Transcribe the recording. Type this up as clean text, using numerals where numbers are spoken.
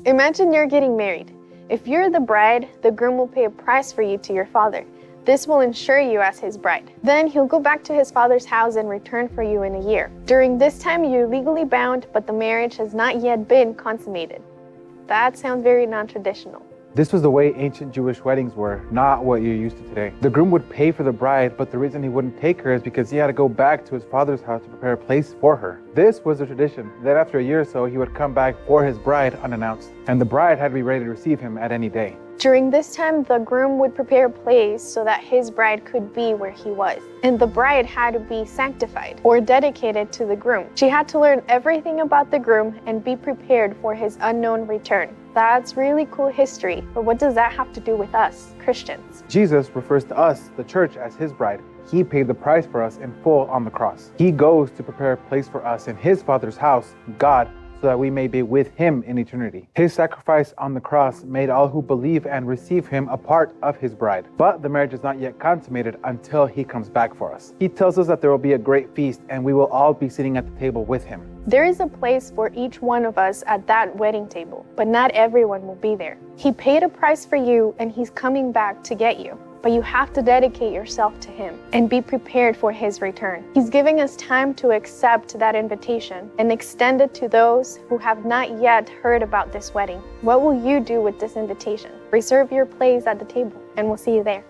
Imagine you're getting married. If you're the bride, the groom will pay a price for you to your father. This will ensure you as his bride. Then he'll go back to his father's house and return for you in a year. During this time, you're legally bound, but the marriage has not yet been consummated. That sounds very non-traditional. This was the way ancient Jewish weddings were, not what you're used to today. The groom would pay for the bride, but the reason he wouldn't take her is because he had to go back to his father's house to prepare a place for her. This was the tradition. Then after a year or so, he would come back for his bride unannounced, and the bride had to be ready to receive him at any day. During this time, the groom would prepare a place so that his bride could be where he was. And the bride had to be sanctified or dedicated to the groom. She had to learn everything about the groom and be prepared for his unknown return. That's really cool history, but what does that have to do with us, Christians? Jesus refers to us, the church, as his bride. He paid the price for us in full on the cross. He goes to prepare a place for us in his Father's house, God, so that we may be with him in eternity. His sacrifice on the cross made all who believe and receive him a part of his bride. But the marriage is not yet consummated until he comes back for us. He tells us that there will be a great feast and we will all be sitting at the table with him. There is a place for each one of us at that wedding table, but not everyone will be there. He paid a price for you and he's coming back to get you. But you have to dedicate yourself to him and be prepared for his return. He's giving us time to accept that invitation and extend it to those who have not yet heard about this wedding. What will you do with this invitation? Reserve your place at the table, and we'll see you there.